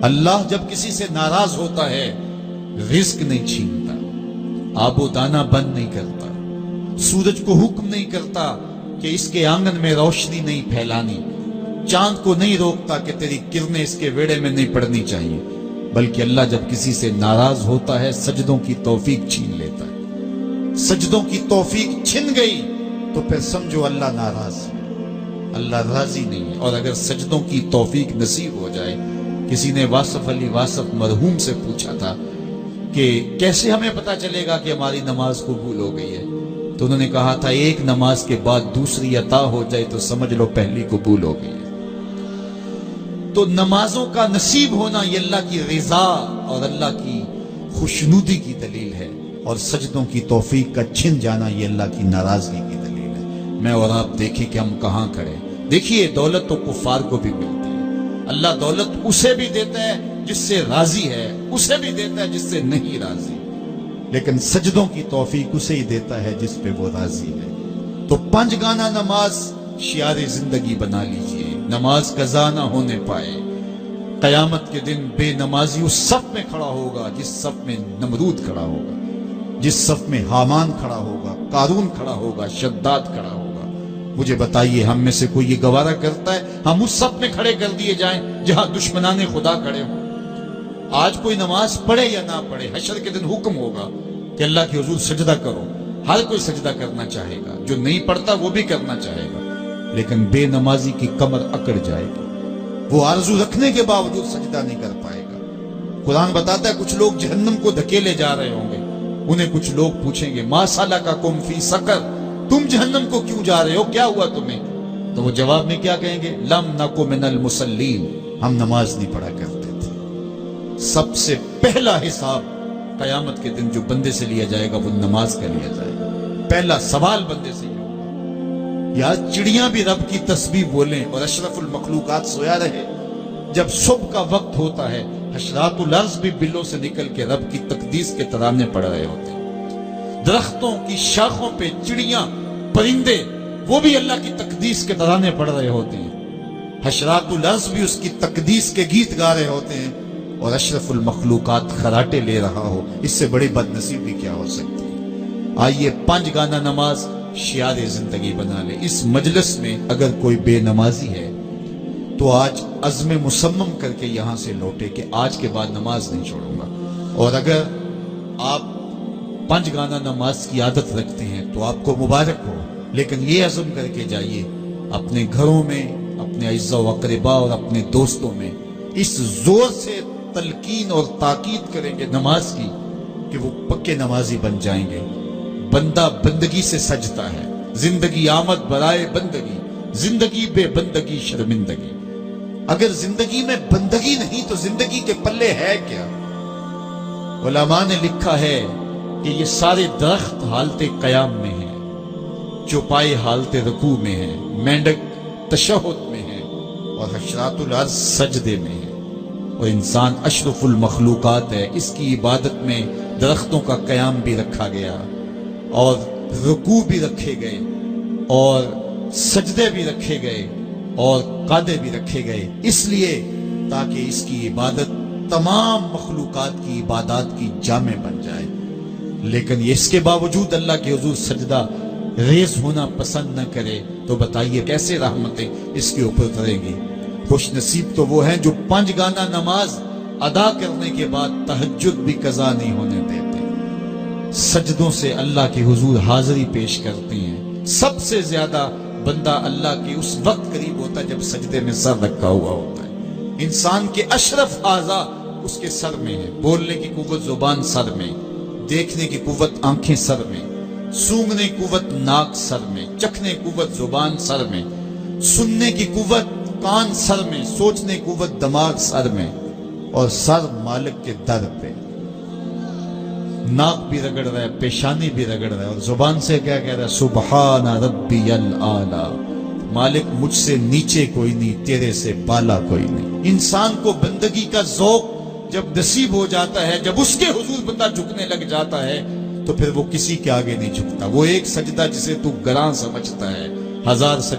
اللہ جب کسی سے ناراض ہوتا ہے رزق نہیں چھینتا، آب و دانہ بند نہیں کرتا، سورج کو حکم نہیں کرتا کہ اس کے آنگن میں روشنی نہیں پھیلانی، چاند کو نہیں روکتا کہ تیری کرنیں اس کے ویڑے میں نہیں پڑنی چاہیے، بلکہ اللہ جب کسی سے ناراض ہوتا ہے سجدوں کی توفیق چھین لیتا ہے۔ سجدوں کی توفیق چھن گئی تو پھر سمجھو اللہ ناراض ہے، اللہ راضی نہیں ہے۔ اور اگر سجدوں کی توفیق نصیب ہو جائے، کسی نے واصف علی واصف مرحوم سے پوچھا تھا کہ کیسے ہمیں پتا چلے گا کہ ہماری نماز قبول ہو گئی ہے، تو انہوں نے کہا تھا ایک نماز کے بعد دوسری عطا ہو جائے تو سمجھ لو پہلی قبول ہو گئی ہے۔ تو نمازوں کا نصیب ہونا یہ اللہ کی رضا اور اللہ کی خوشنودی کی دلیل ہے، اور سجدوں کی توفیق کا چھن جانا یہ اللہ کی ناراضگی کی دلیل ہے۔ میں اور آپ دیکھیں کہ ہم کہاں کھڑے۔ دیکھیے دولت تو کفار کو بھی ملتی ہے، اللہ دولت اسے بھی دیتا ہے جس سے راضی ہے، اسے بھی دیتا ہے جس سے نہیں راضی، لیکن سجدوں کی توفیق اسے ہی دیتا ہے جس پہ وہ راضی ہے۔ تو 5 گانا نماز شعار زندگی بنا لیجئے، نماز قضا نہ ہونے پائے۔ قیامت کے دن بے نمازی اس صف میں کھڑا ہوگا جس صف میں نمرود کھڑا ہوگا، جس صف میں حامان کھڑا ہوگا، قارون کھڑا ہوگا، شداد کھڑا ہوگا۔ مجھے بتائیے ہم میں سے کوئی یہ گوارا کرتا ہے ہم اس صف میں کھڑے کر دیے جائیں جہاں دشمنان خدا کھڑے ہوں؟ آج کوئی نماز پڑھے یا نہ پڑھے، حشر کے دن حکم ہوگا کہ اللہ کے حضور سجدہ کرو۔ ہر کوئی سجدہ کرنا چاہے گا، جو نہیں پڑھتا وہ بھی کرنا چاہے گا، لیکن بے نمازی کی کمر اکڑ جائے گی، وہ آرزو رکھنے کے باوجود سجدہ نہیں کر پائے گا۔ قرآن بتاتا ہے کچھ لوگ جہنم کو دھکیلے جا رہے ہوں گے، انہیں کچھ لوگ پوچھیں گے ما سلککم فی سقر، تم جہنم کو کیوں جا رہے ہو، کیا ہوا تمہیں؟ تو وہ جواب میں کیا کہیں گے؟ لم نکو من المصلین، ہم نماز نہیں پڑھا کرتے تھے۔ سب سے پہلا حساب قیامت کے دن جو بندے سے لیا جائے گا وہ نماز کا لیا جائے گا۔ پہلا سوال بندے سے یہ ہوگا۔ یا چڑیاں بھی رب کی تسبیح بولیں اور اشرف المخلوقات سویا رہے، جب صبح کا وقت ہوتا ہے حشرات الارض بھی بلوں سے نکل کے رب کی تقدیس کے ترانے پڑھ رہے ہوتے ہیں۔ درختوں کی شاخوں پہ چڑیاں پرندے وہ بھی اللہ کی تقدیس کے ترانے پڑھ رہے ہوتے ہیں، حشرات الارض بھی اس کی تقدیس کے گیت گا رہے ہوتے ہیں، اور اشرف المخلوقات خراٹے لے رہا ہو، اس سے بڑی بد نصیبی کیا ہو سکتی ہے؟ آئیے 5 گانا نماز شعار زندگی بنا لے۔ اس مجلس میں اگر کوئی بے نمازی ہے تو آج عزم مصمم کر کے یہاں سے لوٹے کہ آج کے بعد نماز نہیں چھوڑوں گا۔ اور اگر آپ 5 گانا نماز کی عادت رکھتے ہیں تو آپ کو مبارک ہو، لیکن یہ عزم کر کے جائیے اپنے گھروں میں، اپنے اعزاء و اقرباء اور اپنے دوستوں میں اس زور سے تلقین اور تاکید کریں گے نماز کی کہ وہ پکے نمازی بن جائیں گے۔ بندہ بندگی سے سجتا ہے، زندگی آمد برائے بندگی، زندگی بے بندگی شرمندگی۔ اگر زندگی میں بندگی نہیں تو زندگی کے پلے ہے کیا؟ علماء نے لکھا ہے کہ یہ سارے درخت حالت قیام میں ہیں، چوپائے حالت رکوع میں ہیں، مینڈک تشہد میں ہے، اور حشرات الارض سجدے میں ہے، اور انسان اشرف المخلوقات ہے۔ اس کی عبادت میں درختوں کا قیام بھی رکھا گیا، اور رکوع بھی رکھے گئے، اور سجدے بھی رکھے گئے، اور قعدے بھی رکھے گئے، اس لیے تاکہ اس کی عبادت تمام مخلوقات کی عبادات کی جامع بن جائے۔ لیکن اس کے باوجود اللہ کے حضور سجدہ ریز ہونا پسند نہ کرے تو بتائیے کیسے رحمتیں اس کے اوپر اتریں گی؟ خوش نصیب تو وہ ہیں جو 5 گانا نماز ادا کرنے کے بعد تہجد بھی قضا نہیں ہونے دیتے، سجدوں سے اللہ کے حضور حاضری پیش کرتے ہیں۔ سب سے زیادہ بندہ اللہ کے اس وقت قریب ہوتا ہے جب سجدے میں سر رکھا ہوا ہوتا ہے۔ انسان کے اشرف اعضاء اس کے سر میں ہے، بولنے کی قوت زبان سر میں، دیکھنے کی قوت آنکھیں سر میں، سونگنے کی قوت ناک سر میں، چکھنے کی قوت زبان سر میں، سننے کی قوت کان سر میں، سوچنے کی قوت دماغ سر میں، اور سر مالک کے در پہ۔ ناک بھی رگڑ رہا ہے، پیشانی بھی رگڑ رہا ہے، اور زبان سے کیا کہہ رہا ہے؟ سبحان ربی الاعلی، مالک مجھ سے نیچے کوئی نہیں، تیرے سے بالا کوئی نہیں۔ انسان کو بندگی کا ذوق جب نصیب ہو جاتا ہے، جب اس کے حضور بندہ جھکنے لگ جاتا ہے تو پھر وہ کسی کے آگے نہیں جھکتا۔ وہ ایک سجدہ جسے تو گراں سمجھتا ہے، 1000 سجدہ